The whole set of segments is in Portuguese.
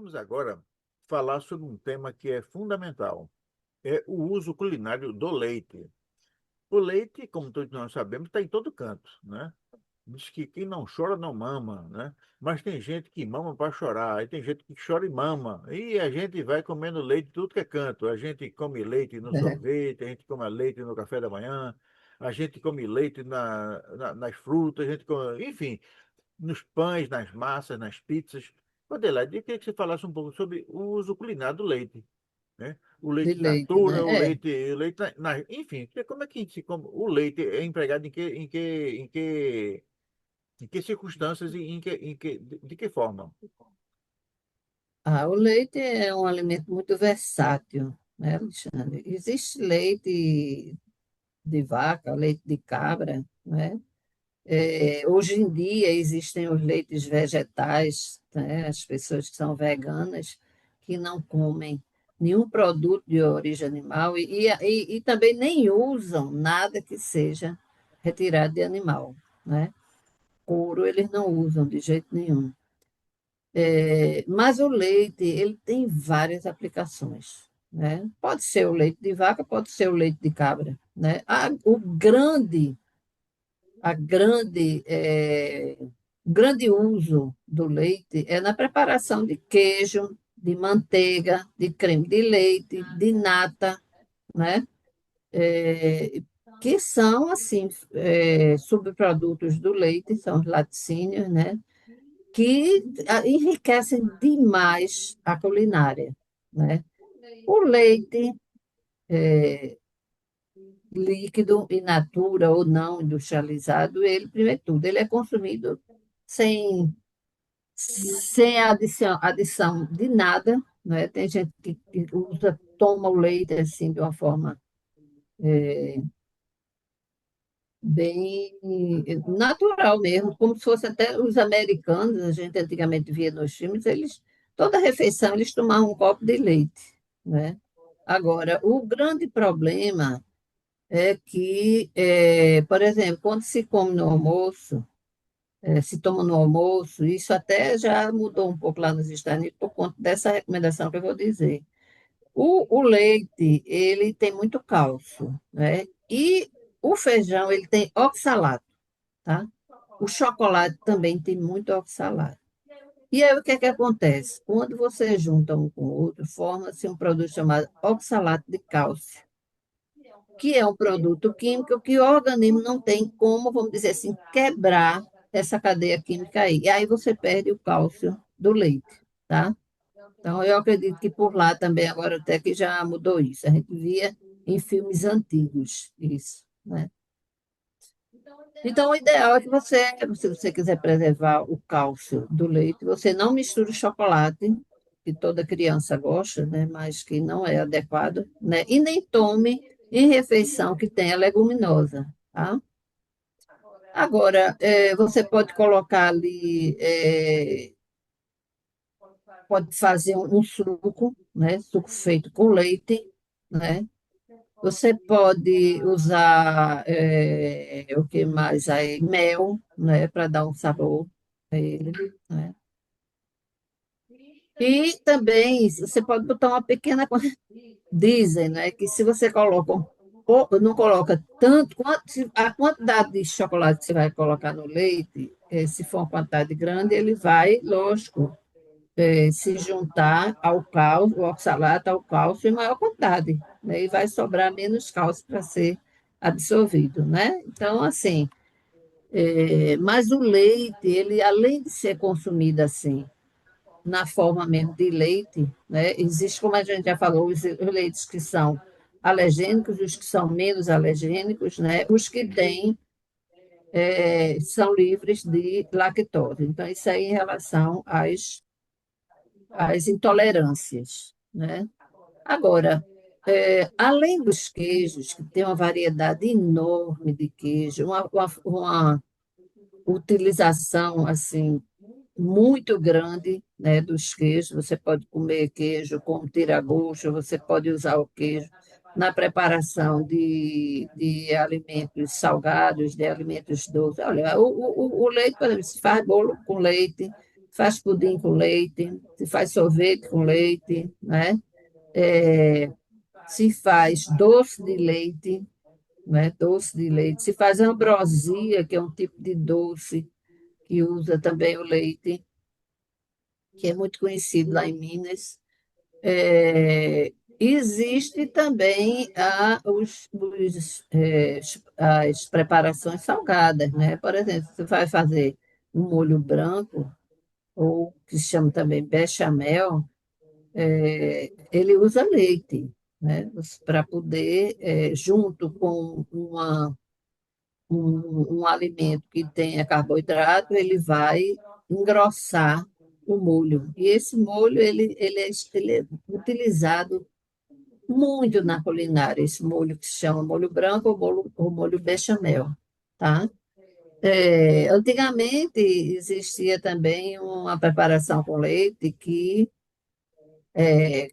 Vamos agora falar sobre um tema que é fundamental, é o uso culinário do leite. O leite, como todos nós sabemos, está em todo canto, né? Diz que quem não chora não mama, né? Mas tem gente que mama para chorar, e tem gente que chora e mama. E a gente vai comendo leite de tudo que é canto. A gente come leite no sorvete, a gente come leite no café da manhã, a gente come leite nas frutas, a gente come, enfim, nos pães, nas massas, nas pizzas. Adelaide, eu queria que você falasse um pouco sobre o uso culinário do leite, né? O De leite in leite, natura, né? o leite enfim, como é que se come, o leite é empregado em que circunstâncias e de que forma? O leite é um alimento muito versátil, né, Alexandre? Existe leite de vaca, leite de cabra, né? Hoje em dia existem os leites vegetais, né? As pessoas que são veganas, que não comem nenhum produto de origem animal e também nem usam nada que seja retirado de animal, né? Couro eles não usam de jeito nenhum. Mas o leite, ele tem várias aplicações, né? Pode ser o leite de vaca, pode ser o leite de cabra, né? O grande uso do leite é na preparação de queijo, de manteiga, de creme de leite, de nata, né? Que são, assim, subprodutos do leite, são os laticínios, né? Que enriquecem demais a culinária, né? O leite líquido in natura ou não industrializado, ele, primeiro de tudo, ele é consumido sem, sem adição de nada, né? Tem gente que usa, toma o leite assim de uma forma bem natural mesmo, como se fosse até os americanos, a gente antigamente via nos filmes, eles, toda refeição eles tomavam um copo de leite, né? Agora, o grande problema é que, por exemplo, quando se come no almoço, se toma no almoço, isso até já mudou um pouco lá nos Estados Unidos por conta dessa recomendação que eu vou dizer. O leite, ele tem muito cálcio, né? E o feijão, ele tem oxalato, tá? O chocolate também tem muito oxalato. E aí o que é que acontece? Quando você junta um com o outro, forma-se um produto chamado oxalato de cálcio, que é um produto químico que o organismo não tem como, vamos dizer assim, quebrar essa cadeia química aí. E aí você perde o cálcio do leite, tá? Então, eu acredito que por lá também, agora até que já mudou isso. A gente via em filmes antigos isso, né? Então, o ideal é que você, se você quiser preservar o cálcio do leite, você não misture o chocolate, que toda criança gosta, né? Mas que não é adequado, né? E nem tome em refeição que tenha leguminosa, tá? Agora, você pode colocar ali, pode fazer um suco, né? Suco feito com leite, né? Você pode usar o que mais aí? Mel, né? Para dar um sabor a ele, né? E também você pode botar uma pequena. Dizem, né, que se você coloca não coloca tanto, a quantidade de chocolate que você vai colocar no leite, se for uma quantidade grande, ele vai, lógico, se juntar ao cálcio, o oxalato ao cálcio em maior quantidade, né? E vai sobrar menos cálcio para ser absorvido, né? Então, assim, mas o leite, ele, além de ser consumido assim, na forma mesmo de leite, né? Existe, como a gente já falou, os leites que são alergênicos, os que são menos alergênicos, né? Os que têm, são livres de lactose. Então, isso aí em relação às intolerâncias, né? Agora, além dos queijos, que tem uma variedade enorme de queijo, uma utilização assim muito grande, né, dos queijos. Você pode comer queijo como tira-gosto, você pode usar o queijo na preparação de alimentos salgados, de alimentos doces. Olha, o leite, por exemplo, se faz bolo com leite, faz pudim com leite, se faz sorvete com leite, né? É, se faz doce de leite, né? Doce de leite, se faz ambrosia, que é um tipo de doce que usa também o leite, que é muito conhecido lá em Minas. Existe também as preparações salgadas, né? Por exemplo, você vai fazer um molho branco, ou que se chama também bechamel, ele usa leite, né? Para poder, junto com um alimento que tenha carboidrato, ele vai engrossar o molho. E esse molho, ele é utilizado muito na culinária, esse molho que se chama molho branco ou molho bechamel, tá? Antigamente existia também uma preparação com leite que,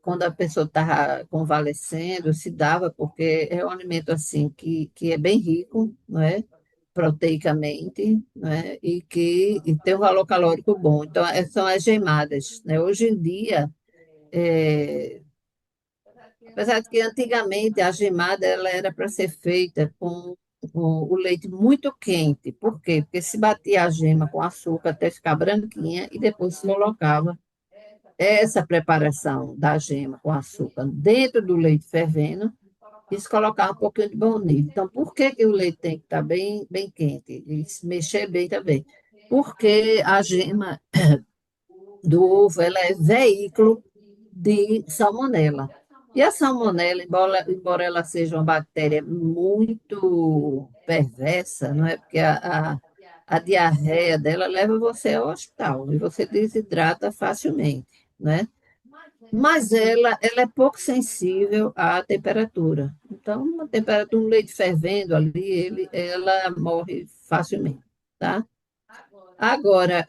quando a pessoa estava convalescendo, se dava, porque é um alimento assim que é bem rico, não é? Proteicamente, né? E tem um valor calórico bom. Então, são as gemadas, né? Hoje em dia, é, apesar de que antigamente a gemada ela era para ser feita com o leite muito quente. Por quê? Porque se batia a gema com açúcar até ficar branquinha e depois se colocava essa preparação da gema com açúcar dentro do leite fervendo e se colocava um pouquinho de baunilha. Então, por que que o leite tem que estar bem, bem quente e se mexer bem também? Porque a gema do ovo ela é veículo de salmonela. E a salmonela, embora ela seja uma bactéria muito perversa, não é? Porque a diarreia dela leva você ao hospital e você desidrata facilmente, né? Mas ela é pouco sensível à temperatura. Então, uma temperatura, um leite fervendo ali, ela morre facilmente, tá? Agora,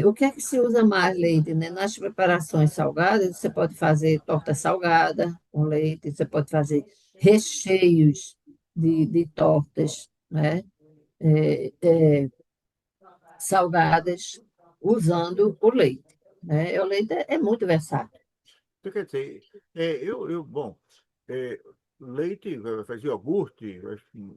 o que é que se usa mais leite, né? Nas preparações salgadas, você pode fazer torta salgada com leite, você pode fazer recheios de tortas, né? É, é, salgadas usando o leite, né? O leite é muito versátil. Então, quer dizer, bom, é, leite, faz iogurte,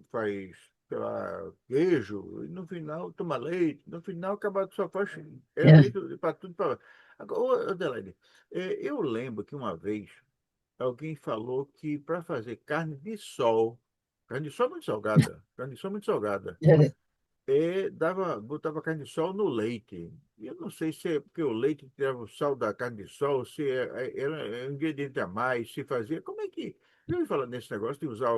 faz, sei lá, queijo, e no final toma leite, no final acaba só faz É, leite para tudo. Agora, ô, Adelaide, eu lembro que uma vez alguém falou que para fazer carne de sol muito salgada, carne de sol muito salgada, é. botava carne de sol no leite. E eu não sei se é porque o leite tirava o sal da carne de sol, se era um ingrediente a mais, se fazia. Como é que. Eu ouvi falar nesse negócio de usar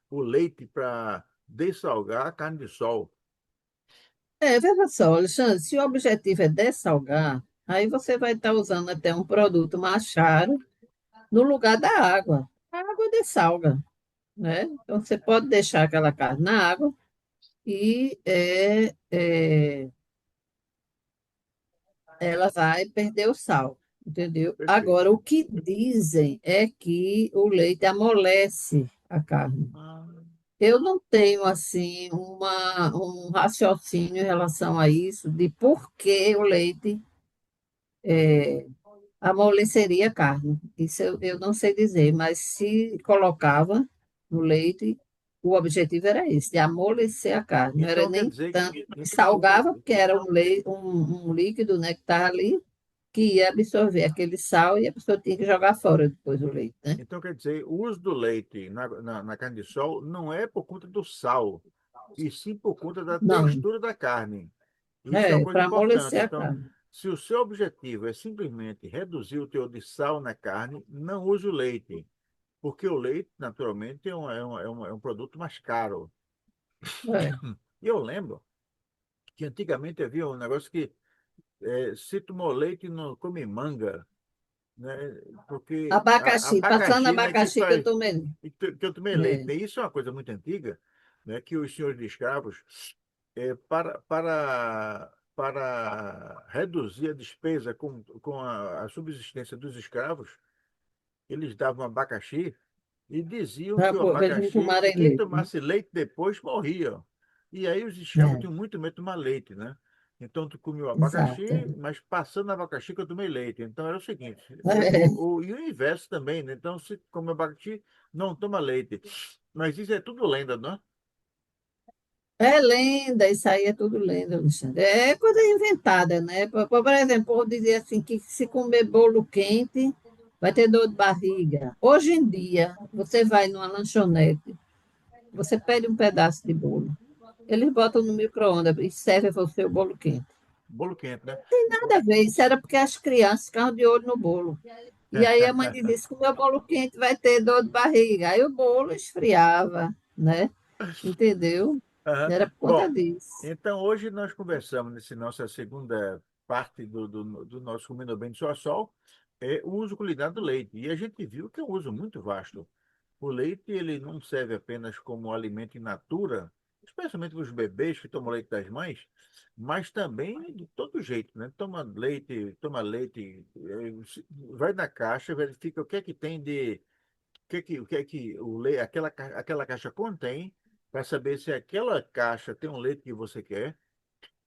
o leite para dessalgar a carne de sol. Veja só, Alexandre, se o objetivo é dessalgar, aí você vai estar usando até um produto mais caro no lugar da água. A água dessalga, né? Então, você pode deixar aquela carne na água e ela vai perder o sal, entendeu? Agora, Perfeito. o que dizem é que o leite amolece a carne. Ah, Eu não tenho, assim, um raciocínio em relação a isso, de por que o leite amoleceria a carne. Isso eu não sei dizer, mas se colocava no leite, o objetivo era esse, de amolecer a carne. Não era então quer nem dizer tanto que. que salgava, porque era um líquido, né, que estava ali, que ia absorver aquele sal e a pessoa tinha que jogar fora depois o leite, né? Então quer dizer, o uso do leite na carne de sol não é por conta do sal, e sim por conta da Não, textura da carne. Isso é uma coisa para importante. amolecer a Então, carne. se o seu objetivo é simplesmente reduzir o teor de sal na carne, não use o leite, porque o leite, naturalmente, é um produto mais caro. É. E eu lembro que antigamente havia um negócio que se tomou leite, não come manga, né? Porque Abacaxi, passando abacaxi, né, que abacaxi que eu faz tomei. que eu tomei leite, É, né? Isso é uma coisa muito antiga, né? Que os senhores de escravos, para reduzir a despesa com a subsistência dos escravos, eles davam abacaxi e diziam que o para eles não abacaxi, tomarem quem leite, né? tomasse leite depois morria. E aí os escravos É. tinham muito medo de tomar leite, né? Então, tu comeu exato. abacaxi, mas passando o abacaxi que eu tomei leite. Então, era o seguinte, e o inverso também, né? Então, se come abacaxi, não toma leite. Mas isso é tudo lenda, não é? É lenda, isso aí é tudo lenda, Alexandre. É coisa inventada, né? Por exemplo, vou dizer assim, que se comer bolo quente, vai ter dor de barriga. Hoje em dia, você vai numa lanchonete, você pede um pedaço de bolo, eles botam no micro-ondas e servem você o bolo quente. Bolo quente, né? Nada a ver, isso era porque as crianças ficavam de olho no bolo. E aí a mãe dizia, se comer o bolo quente vai ter dor de barriga. Aí o bolo esfriava, né? Entendeu? Aham. Era por conta Bom, disso. então hoje nós conversamos nessa nossa segunda parte do nosso Comendo Bem de Sol a Sol, o uso culinário do leite. E a gente viu que é um uso muito vasto. O leite ele não serve apenas como alimento in natura, especialmente para os bebês que tomam leite das mães, mas também de todo jeito, né? Toma leite, vai na caixa, verifica o que é que tem de o que é que aquela caixa contém, para saber se aquela caixa tem um leite que você quer.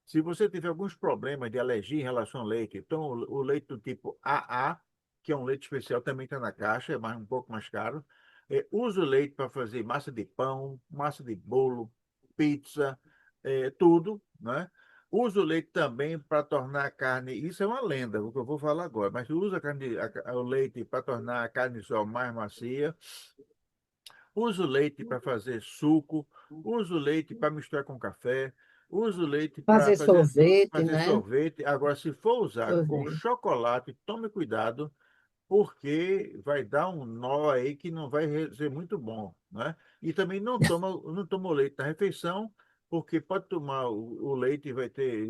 Se você tiver alguns problemas de alergia em relação ao leite, então o leite do tipo AA, que é um leite especial, também está na caixa, é um pouco mais caro. Usa o leite para fazer massa de pão, massa de bolo, pizza, tudo, né? Usa o leite também para tornar a carne, isso é uma lenda, o que eu vou falar agora, mas usa o leite para tornar a carne só mais macia. Usa o leite para fazer suco, usa o leite para misturar com café, usa o leite para Fazer sorvete, fazer né? sorvete. Agora, se for usar com Sorvete. chocolate, tome cuidado, porque vai dar um nó aí que não vai ser muito bom, né? E também não toma o leite na refeição, porque pode tomar o leite e vai ter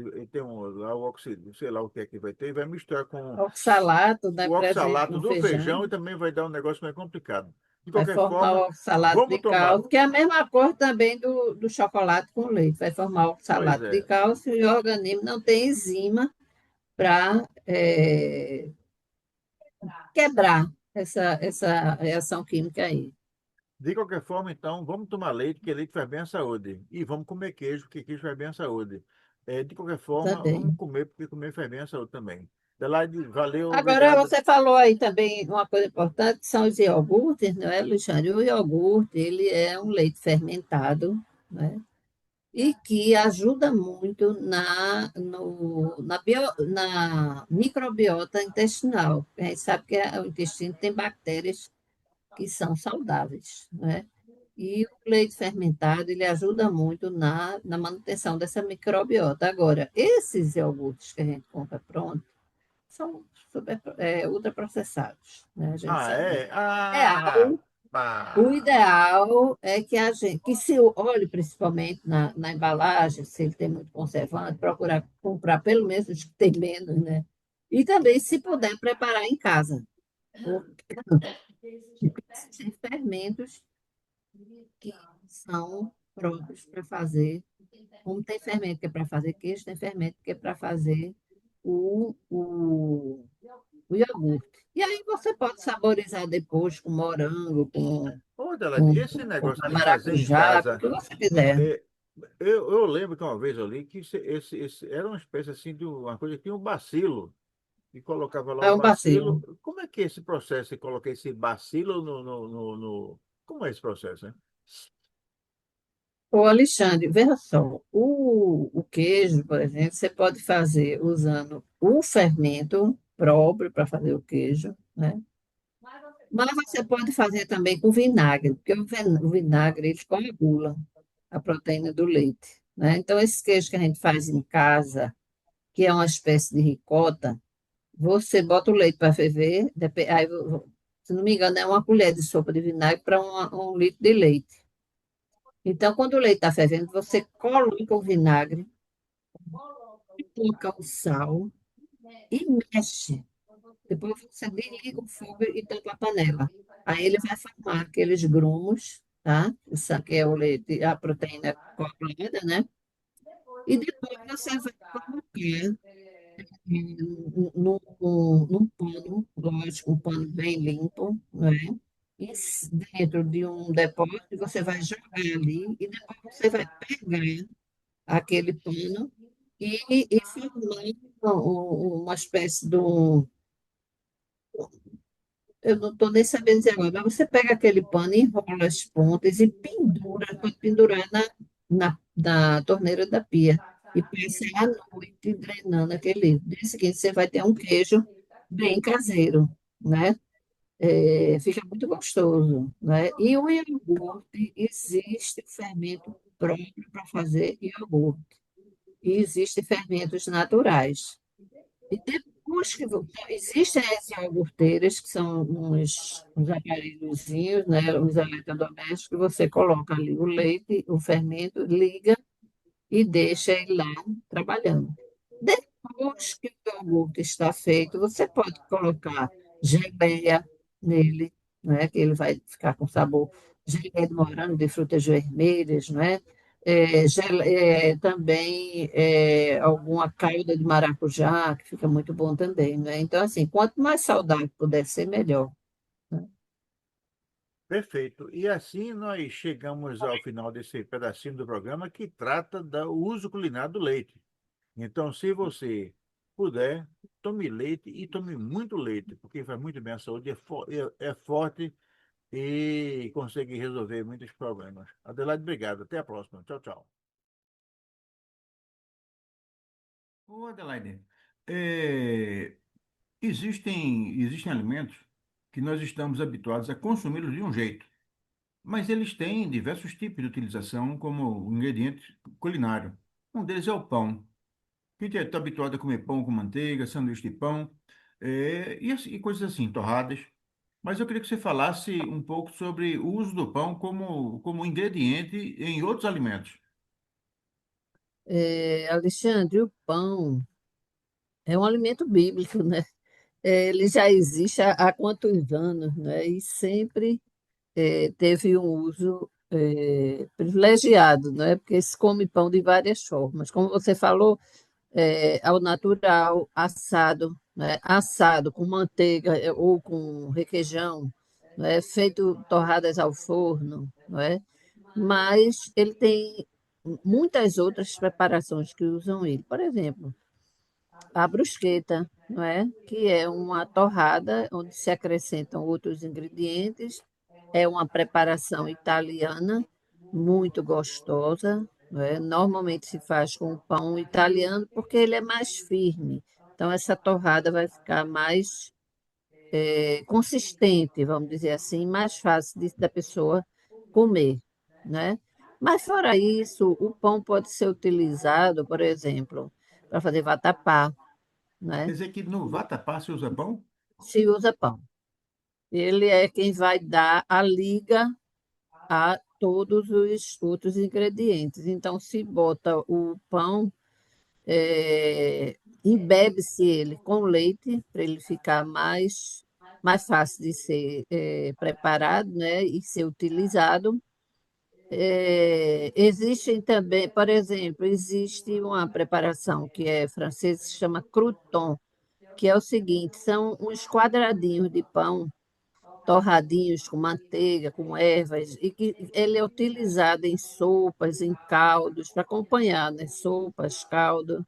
lá o oxi, sei lá o que é que vai ter, e vai misturar com Oxalato, né? o Presente oxalato no do feijão e feijão. também vai dar um negócio mais complicado. De Vai qualquer formar forma, o oxalato vamos de tomar. cálcio, que é a mesma cor também do chocolate com leite. Vai formar o Pois oxalato de é. cálcio e o organismo não tem enzima para quebrar essa reação química aí. De qualquer forma, então, vamos tomar leite, porque leite faz bem à saúde. E vamos comer queijo, porque queijo faz bem à saúde. De qualquer forma, vamos Também. comer, porque comer faz bem à saúde também. Adelaide, valeu, Agora, obrigado. você falou aí também uma coisa importante, que são os iogurtes, não é, Alexandre? O iogurte, ele é um leite fermentado, né? E que ajuda muito na microbiota intestinal. A gente sabe que o intestino tem bactérias que são saudáveis, né? E o leite fermentado, ele ajuda muito na manutenção dessa microbiota. Agora, esses iogurtes que a gente compra pronto, são ultraprocessados, né? A gente Ah, sabe. é? Ah, Ideal, o pá. ideal é que a gente, que se olhe principalmente na embalagem, se ele tem muito conservante, procurar comprar pelo menos os que tem menos, né? E também, se puder, preparar em casa. Porque existem fermentos que são próprios para fazer. Como tem fermento que é para fazer queijo, tem fermento que é para fazer o, o, o iogurte. E aí você pode saborizar depois com morango, Ô, Adelaide, esse com negócio de fazer em maracujá, com o casa, que você quiser. é, eu lembro que uma vez eu li que era uma espécie assim de uma coisa que tinha um bacilo. E colocava lá É o um bacilo. bacilo. Como é que é esse processo? Você coloca esse bacilo Como é esse processo, né? Ô, Alexandre, veja só, o queijo, por exemplo, você pode fazer usando o fermento próprio para fazer o queijo, né? Mas você pode fazer também com vinagre, porque o vinagre ele coagula a proteína do leite, né? Então, esse queijo que a gente faz em casa, que é uma espécie de ricota, você bota o leite para ferver, aí, se não me engano, é uma colher de sopa de vinagre para um litro de leite. Então, quando o leite está fervendo, você coloca o vinagre, coloca o sal e mexe. Depois você desliga o fogo e tampa a panela. Aí ele vai formar aqueles grumos, tá? Isso aqui é o leite, a proteína coagulada, né? E depois você vai colocar num pano, lógico, um pano bem limpo, né? E dentro de um depósito, você vai jogar ali e depois você vai pegar aquele pano e formando uma espécie de um. Eu não estou nem sabendo dizer agora, mas você pega aquele pano, enrola as pontas e pendura, pode pendurar na torneira da pia. E passa a noite drenando aquele. No dia seguinte você vai ter um queijo bem caseiro, né? Fica muito gostoso, né? E o iogurte, existe fermento próprio para fazer iogurte. E existem fermentos naturais. E depois que existem as iogurteiras, que são uns aparelhozinhos, né, uns eletrodomésticos, que você coloca ali o leite, o fermento, liga e deixa ele lá trabalhando. Depois que o iogurte está feito, você pode colocar geleia nele, né, que ele vai ficar com sabor geleia de morango, de frutas vermelhas, não é? Também alguma calda de maracujá, que fica muito bom também, né? Então, assim, quanto mais saudável puder ser, melhor, né? Perfeito. E assim nós chegamos ao final desse pedacinho do programa que trata do uso culinário do leite. Então, se você puder, tome leite e tome muito leite, porque faz muito bem à saúde, é forte e consegue resolver muitos problemas. Adelaide, obrigado. Até a próxima. Tchau, tchau. Ô, Adelaide, é, existem alimentos que nós estamos habituados a consumi-los de um jeito, mas eles têm diversos tipos de utilização como ingrediente culinário. Um deles é o pão. A gente está habituado a comer pão com manteiga, sanduíche de pão, e coisas assim, torradas. Mas eu queria que você falasse um pouco sobre o uso do pão como ingrediente em outros alimentos. Alexandre, o pão é um alimento bíblico, né? Ele já existe há quantos anos, né? E sempre teve um uso privilegiado, não é? Porque se come pão de várias formas. Como você falou, ao natural, assado, né? Assado com manteiga ou com requeijão, não é? Feito torradas ao forno, não é? Mas ele tem muitas outras preparações que usam ele. Por exemplo, a brusqueta, não é? Que é uma torrada onde se acrescentam outros ingredientes. É uma preparação italiana muito gostosa, não é? Normalmente se faz com pão italiano porque ele é mais firme. Então essa torrada vai ficar mais consistente, vamos dizer assim, mais fácil da pessoa comer, né? Mas fora isso, o pão pode ser utilizado, por exemplo, para fazer vatapá, Quer né? dizer que no vatapá se usa pão? Se usa pão. Ele é quem vai dar a liga a todos os outros ingredientes. Então, se bota o pão, embebe-se ele com leite, para ele ficar mais fácil de ser preparado, né, e ser utilizado. Existem também, por exemplo, existe uma preparação que é francesa, que se chama crouton, que é o seguinte, são uns quadradinhos de pão torradinhos com manteiga, com ervas, e que ele é utilizado em sopas, em caldos, para acompanhar, né? Sopas, caldo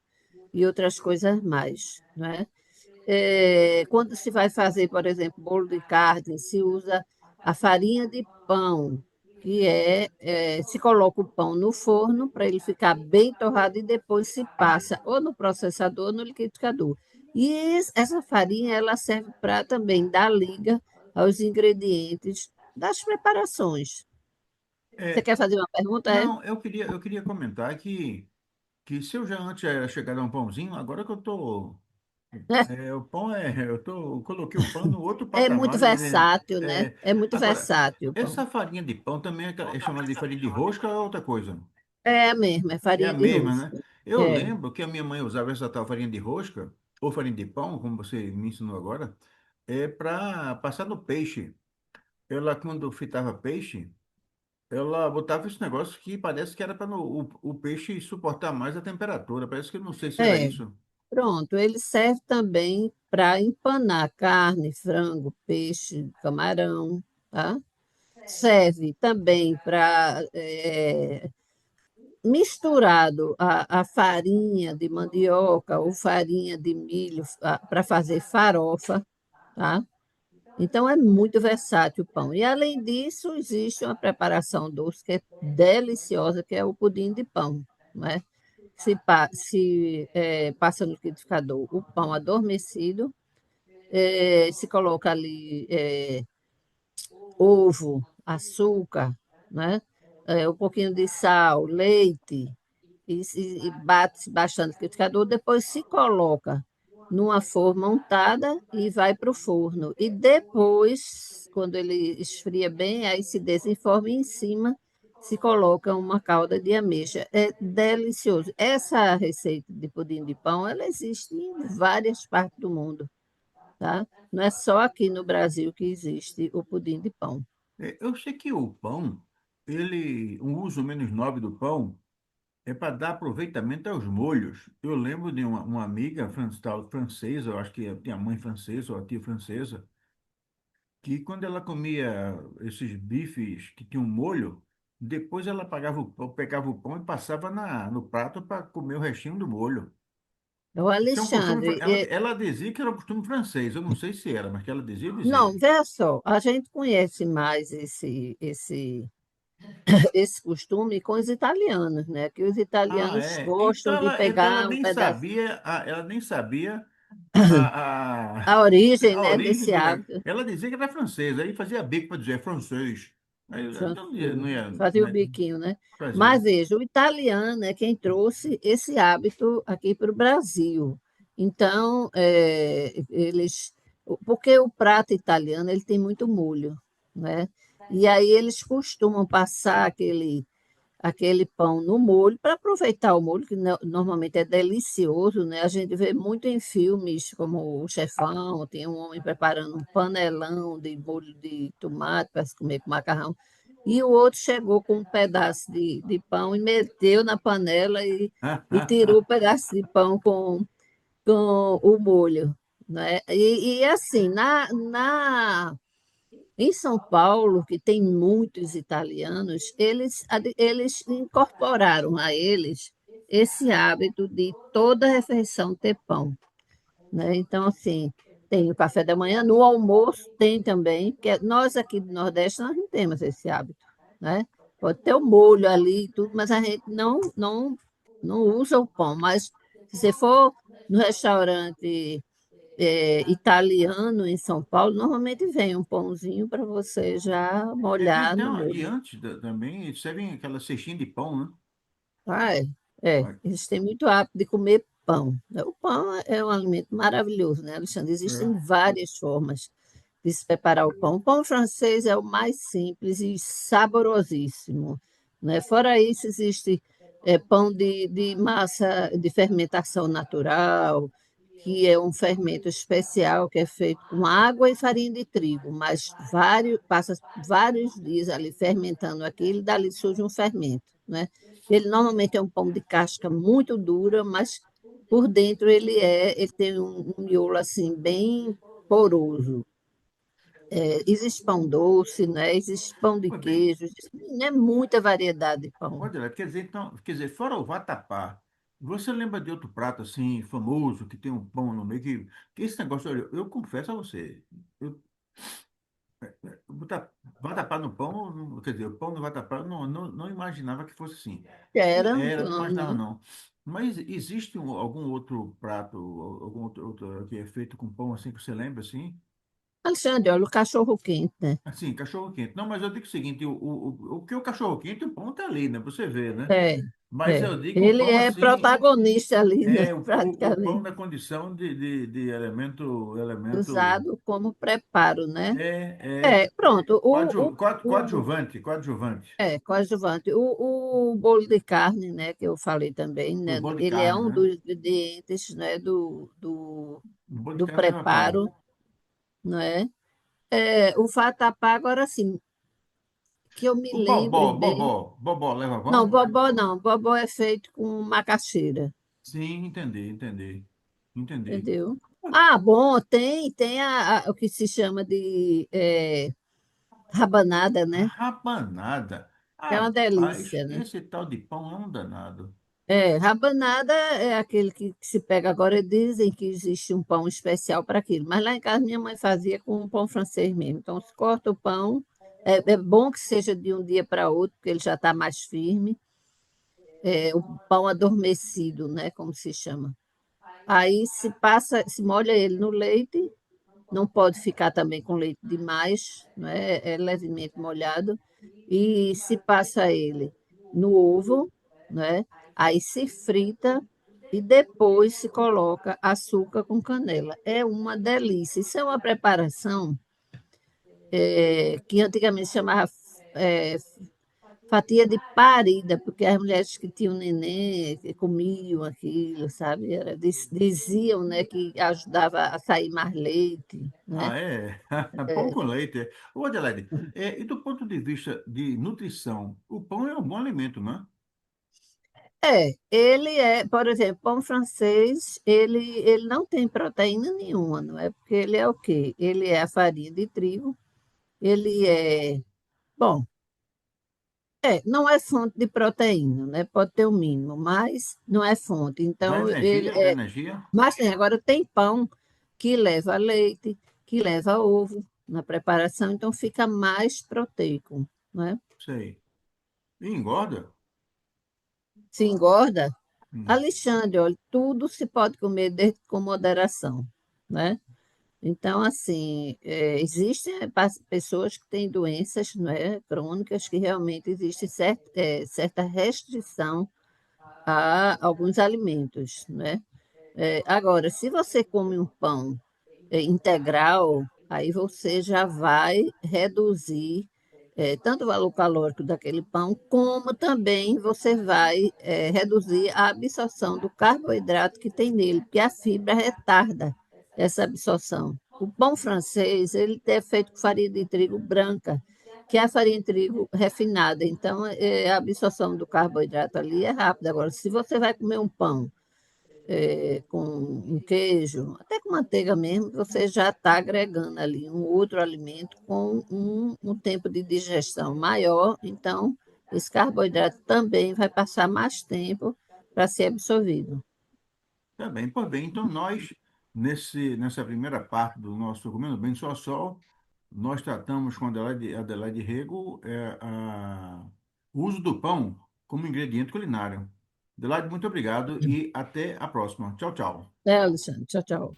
e outras coisas mais, né? Quando se vai fazer, por exemplo, bolo de carne, se usa a farinha de pão, que se coloca o pão no forno para ele ficar bem torrado e depois se passa ou no processador ou no liquidificador. E essa farinha ela serve para também dar liga aos ingredientes das preparações. Você É, quer fazer uma pergunta? É? não, eu queria comentar que se eu já antes era chegado a um pãozinho, agora que eu tô, o pão eu coloquei o pão no outro É muito patamar, versátil, né? É muito agora, versátil o pão. essa farinha de pão também é chamada de farinha de rosca ou é outra coisa? É a mesma, é É a farinha de mesma, né? rosca. Eu É. lembro que a minha mãe usava essa tal farinha de rosca, ou farinha de pão, como você me ensinou agora, para passar no peixe. Ela, quando fritava peixe, ela botava esse negócio que parece que era para o peixe suportar mais a temperatura. Parece que eu não sei se era É, isso. pronto. Ele serve também para empanar carne, frango, peixe, camarão, tá? Serve também para misturado a farinha de mandioca ou farinha de milho para fazer farofa, tá? Então é muito versátil o pão. E além disso, existe uma preparação doce que é deliciosa, que é o pudim de pão, né? Passa no liquidificador o pão adormecido, se coloca ali ovo, açúcar, né? Um pouquinho de sal, leite, e bate bastante no liquidificador, depois se coloca numa forma untada e vai para o forno. E depois, quando ele esfria bem, aí se desenforma e em cima se coloca uma calda de ameixa. É delicioso. Essa receita de pudim de pão, ela existe em várias partes do mundo, tá? Não é só aqui no Brasil que existe o pudim de pão. Eu sei que o pão, um uso menos nobre do pão é para dar aproveitamento aos molhos. Eu lembro de uma amiga tal, francesa, eu acho que tinha mãe francesa ou a tia francesa, que quando ela comia esses bifes que tinham molho, depois ela pegava o pão e passava no prato para comer o restinho do molho. O Isso é um costume, Alexandre, ela dizia que era um costume francês, eu não sei se era, mas que ela dizia não, dizer. veja só, a gente conhece mais esse costume com os italianos, né? Que os Ah, italianos é. gostam de Então ela pegar um nem pedaço, sabia, ela nem sabia a origem, a né, origem desse do negócio. hábito. Ela dizia que era francês, aí fazia bico para dizer é francês. Aí então Francês, não ia, fazia o né, biquinho, né? Mas fazer. veja, o italiano é quem trouxe esse hábito aqui para o Brasil. Então, porque o prato italiano ele tem muito molho, né? E aí eles costumam passar aquele pão no molho para aproveitar o molho, que normalmente é delicioso, né? A gente vê muito em filmes como O Chefão, tem um homem preparando um panelão de molho de tomate para se comer com macarrão, e o outro chegou com um pedaço de pão e meteu na panela e tirou o pedaço de pão com o molho, né? E assim, em São Paulo, que tem muitos italianos, eles incorporaram a eles esse hábito de toda refeição ter pão, né? Então, assim, tem o café da manhã, no almoço tem também, porque nós aqui do Nordeste nós não temos esse hábito, né? Pode ter o molho ali e tudo, mas a gente não usa o pão. Mas se você for no restaurante italiano em São Paulo, normalmente vem um pãozinho para você já molhar no E molho. antes também eles servem aquela cestinha de pão, né? Ah, Olha, eles têm muito hábito de comer pão, né? O pão é um alimento maravilhoso, né, Alexandre? Existem é. várias formas de se preparar o pão. O pão francês é o mais simples e saborosíssimo, né? Fora isso, existe pão de massa de fermentação natural, que é um fermento especial que é feito com água e farinha de trigo, mas passa vários dias ali fermentando aquilo, e dali surge um fermento, né? Ele normalmente é um pão de casca muito dura, mas por dentro ele tem um miolo assim bem poroso. Existe pão doce, né? Existe pão de Pois bem, queijo, é muita variedade de pão. olha, quer dizer, então, quer dizer, fora o vatapá, você lembra de outro prato assim famoso que tem um pão no meio que esse negócio, olha, eu confesso a você, eu botar vatapá no pão, quer dizer, o pão no vatapá, eu não imaginava que fosse assim. Era, Era, não imaginava né? não. Mas existe algum outro prato, algum outro que é feito com pão assim que você lembra assim? Alexandre, olha o cachorro quente, né? Assim, cachorro quente. Não, mas eu digo o seguinte, o que o cachorro quente, o pão tá ali, né? Você vê, né? É, Mas eu digo o Ele pão é assim, protagonista ali, né? o pão Praticamente. na condição de elemento, Usado como preparo, né? é Pronto. coadjuvante, Coadjuvante. O bolo de carne, né, que eu falei também, o né, bolo de ele é carne, um né? dos ingredientes, né, O bolo de do carne leva pão. preparo, né? O vatapá, agora sim, que eu me O bobó, lembre bem. bobó leva pão? Não, bobó não. Bobó é feito com macaxeira, Sim, entendi. entendeu? Ah, bom, tem o que se chama de rabanada, né? Rabanada. É uma Rapaz, delícia, né? esse tal de pão é um danado. É, rabanada é aquele que se pega agora, dizem que existe um pão especial para aquilo, mas lá em casa minha mãe fazia com um pão francês mesmo. Então, se corta o pão, é bom que seja de um dia para outro, porque ele já está mais firme, o pão adormecido, né, como se chama. Aí se passa, se molha ele no leite, não pode ficar também com leite demais, né, é levemente molhado, e se passa ele no ovo, né, aí se frita e depois se coloca açúcar com canela. É uma delícia. Isso é uma preparação que antigamente se chamava é, fatia de parida, porque as mulheres que tinham neném que comiam aquilo, sabe? Diziam, né, que ajudava a sair mais leite, né? Ah, é? Pão com leite. Ô, Adelaide, e do ponto de vista de nutrição, o pão é um bom alimento, não é? Ele é, por exemplo, pão francês, ele não tem proteína nenhuma, não é? Porque ele é o quê? Ele é a farinha de trigo, ele é, bom, não é fonte de proteína, né? Pode ter o mínimo, mas não é fonte. Então, ele Dá é, energia? mas tem, agora tem pão que leva leite, que leva ovo na preparação, então fica mais proteico, né? Sei. E engorda? Se engorda, Hum. Alexandre, olha, tudo se pode comer desde com moderação, né? Então, assim, existem pessoas que têm doenças, né, crônicas que realmente existe certa restrição a alguns alimentos, né? Agora, se você come um pão integral, aí você já vai reduzir tanto o valor calórico daquele pão, como também você vai reduzir a absorção do carboidrato que tem nele, porque a fibra retarda essa absorção. O pão francês, ele é feito com farinha de trigo branca, que é a farinha de trigo refinada. Então, a absorção do carboidrato ali é rápida. Agora, se você vai comer um pão com um queijo, até com manteiga mesmo, você já está agregando ali um outro alimento com um tempo de digestão maior, então esse carboidrato também vai passar mais tempo para ser absorvido. Tá bem, pois bem. Então, nós, nessa primeira parte do nosso Comendo Bem Só Sol, nós tratamos com Adelaide Rego o uso do pão como ingrediente culinário. Adelaide, muito obrigado e até a próxima. Tchau, tchau. É, Alexandre? Tchau, tchau.